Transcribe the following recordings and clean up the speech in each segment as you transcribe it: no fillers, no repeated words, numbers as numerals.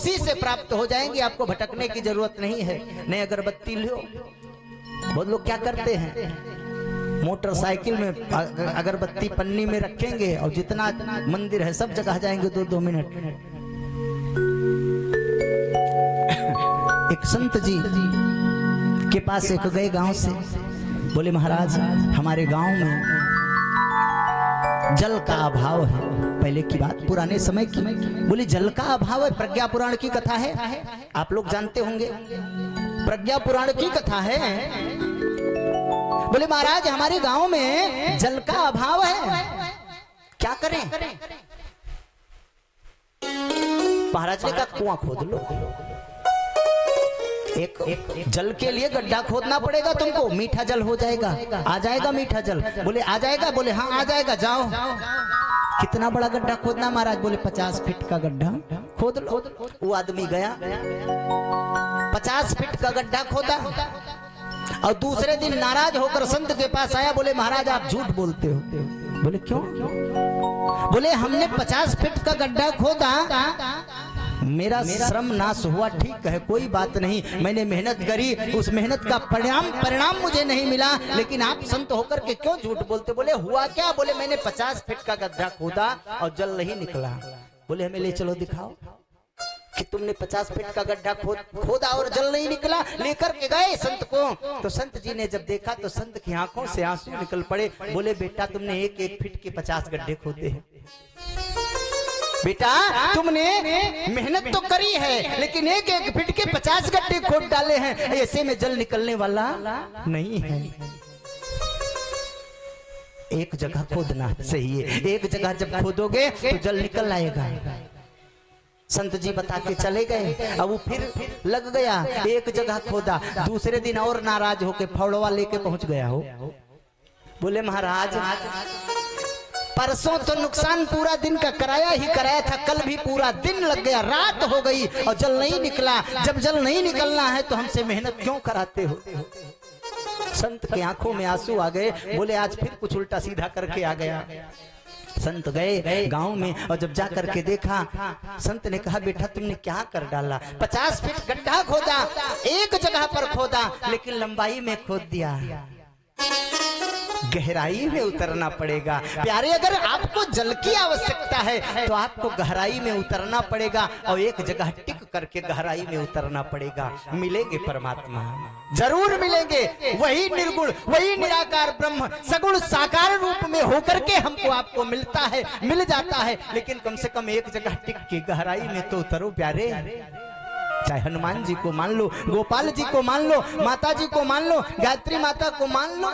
उसी से प्राप्त हो जाएंगी, आपको भटकने की जरूरत नहीं है। नई अगरबत्ती लो। बहुत लोग क्या करते हैं, मोटरसाइकिल में अगरबत्ती पन्नी में रखेंगे और जितना मंदिर है सब जगह जाएंगे 2-2 मिनट। एक संत जी के पास एक गए गांव से, बोले महाराज हमारे गांव में जल का अभाव है। पहले की बात, पुराने समय की। बोले जल का अभाव है, प्रज्ञा पुराण की कथा है, आप लोग जानते होंगे, प्रज्ञा पुराण की कथा है। बोले महाराज हमारे गांव में जल का अभाव है, क्या करें? महाराज ने कहा कुआं खोद लो। एक जल के लिए गड्ढा खोदना पड़ेगा तुमको, मीठा जल हो जाएगा, आ जाएगा मीठा जल। बोले आ जाएगा? बोले हाँ आ जाएगा, जाओ। कितना बड़ा गड्ढा खोदना महाराज? बोले 50 फीट का गड्ढा खोद लो। वो आदमी गया, 50 फीट का गड्ढा खोदा और दूसरे दिन नाराज होकर संत के पास आया। बोले महाराज आप झूठ बोलते हो। बोले क्यों? बोले हमने 50 फीट का गड्ढा खोदा, मेरा श्रम नाश हुआ, ठीक है कोई बात नहीं, मैंने मेहनत करी, उस मेहनत का परिणाम मुझे नहीं मिला, लेकिन आप संत होकर के क्यों झूठ बोलते? बोले हुआ क्या? बोले मैंने 50 फीट का गड्ढा खोदा और जल नहीं निकला। बोले हमें ले चलो दिखाओ कि तुमने 50 फीट का गड्ढा खोदा और जल नहीं निकला। लेकर के गए संत को, तो संत जी ने जब देखा तो संत की आंखों से आंसू निकल पड़े। बोले बेटा तुमने 1-1 फीट के 50 गड्ढे खोदे हैं, बेटा तुमने मेहनत तो करी है, लेकिन 1-1 फीट के 50 गड्ढे खोद डाले हैं, ऐसे में जल निकलने वाला नहीं है। एक जगह खोदना सही है, एक जगह जब खोदोगे तो जल निकल आएगा। संत जी बता के चले गए। अब वो फिर लग गया, एक जगह खोदा, दूसरे दिन और नाराज होके फौड़वा लेके पहुंच गया हो। बोले महाराज परसों तो नुकसान पूरा दिन का कराया ही कराया था, कल भी पूरा दिन लग गया, रात हो गई और जल नहीं निकला। जब जल नहीं निकलना है तो हमसे मेहनत क्यों कराते हो? संत की आंखों में आंसू आ गए। बोले आज फिर कुछ उल्टा सीधा करके आ गया। संत गए गांव में और जब जा करके देखा, संत ने कहा बेटा तुमने क्या कर डाला? 50 फीट गड्ढा खोदा, एक जगह पर खोदा, लेकिन लंबाई में खोद दिया, गहराई में उतरना पड़ेगा। प्यारे अगर आपको जल की आवश्यकता है तो आपको गहराई में उतरना पड़ेगा और एक जगह टिक करके गहराई में उतरना पड़ेगा। मिलेंगे परमात्मा, जरूर मिलेंगे। वही निर्गुण, वही निराकार ब्रह्म सगुण साकार रूप में होकर के हमको आपको मिलता है, मिल जाता है। लेकिन कम से कम एक जगह टिक के गहराई में तो उतरो प्यारे। चाहे हनुमान जी को मान लो, गोपाल जी को मान लो, माता जी को मान लो, गायत्री माता को मान लो।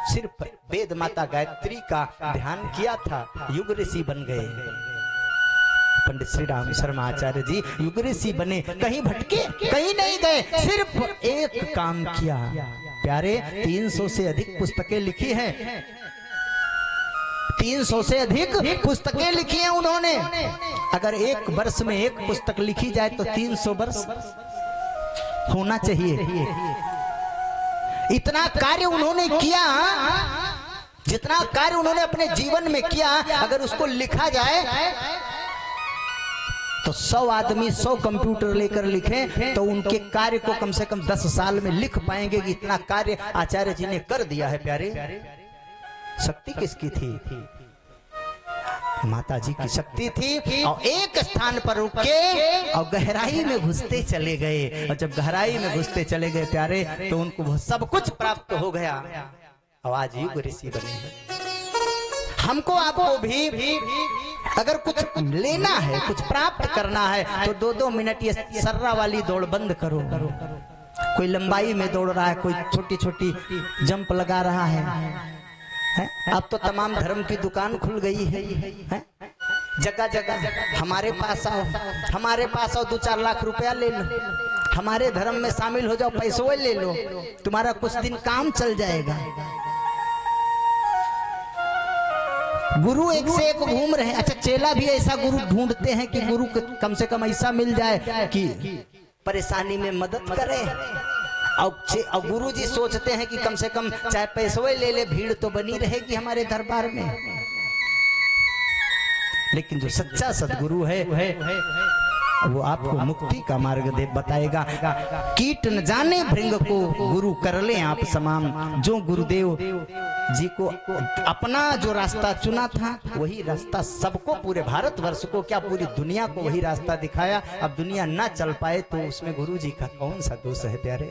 सिर्फ वेद माता गायत्री का ध्यान किया था, युग ऋषि बन गए। पंडित श्री राम शर्मा आचार्य जी युग ऋषि बने, कहीं भटके, कहीं नहीं गए, सिर्फ एक काम किया। प्यारे 300 से अधिक पुस्तकें लिखी हैं, 300 से अधिक पुस्तकें लिखी हैं उन्होंने। अगर एक वर्ष में एक पुस्तक लिखी जाए तो 300 वर्ष होना चाहिए। इतना कार्य उन्होंने किया, जितना कार्य उन्होंने अपने जीवन में किया, अगर उसको लिखा जाए तो 100 आदमी 100 कंप्यूटर लेकर लिखें तो उनके कार्य को कम से कम 10 साल में लिख पाएंगे कि इतना कार्य आचार्य जी ने कर दिया है। प्यारे शक्ति किसकी थी? माता जी की शक्ति थी। और एक स्थान पर रुके और गहराई में घुसते चले गए, और जब गहराई में घुसते चले गए प्यारे तो उनको सब कुछ प्राप्त हो गया। और आज युग ऋषि बने। हमको आपको भी अगर कुछ लेना है, कुछ प्राप्त करना है तो 2-2 मिनट ये सर्रा वाली दौड़ बंद करो। कोई लंबाई में दौड़ रहा है, कोई छोटी छोटी जंप लगा रहा है। अब तो तमाम धर्म की दुकान खुल गई है, जगह जगह। हमारे पास आओ, हमारे पास आओ, 2-4 लाख रुपया ले लो, हमारे धर्म में शामिल हो जाओ, पैसों ले लो, तुम्हारा कुछ दिन काम चल जाएगा। गुरु एक से एक घूम रहे हैं। अच्छा चेला भी ऐसा गुरु ढूंढते हैं कि गुरु कम से कम ऐसा मिल जाए कि परेशानी में मदद करे। और गुरु जी सोचते हैं कि कम से कम चाहे पैसों ले ले, भीड़ तो बनी रहेगी हमारे दरबार में। लेकिन जो सच्चा सदगुरु है वो आपको मुक्ति का मार्ग दे बताएगा। कीट न जाने भृंग को गुरु कर ले आप समान। जो गुरुदेव जी को अपना जो रास्ता चुना था वही रास्ता सबको, पूरे भारतवर्ष को क्या पूरी दुनिया को वही रास्ता दिखाया। अब दुनिया ना चल पाए तो उसमें गुरु जी का कौन सा दोष है प्यारे।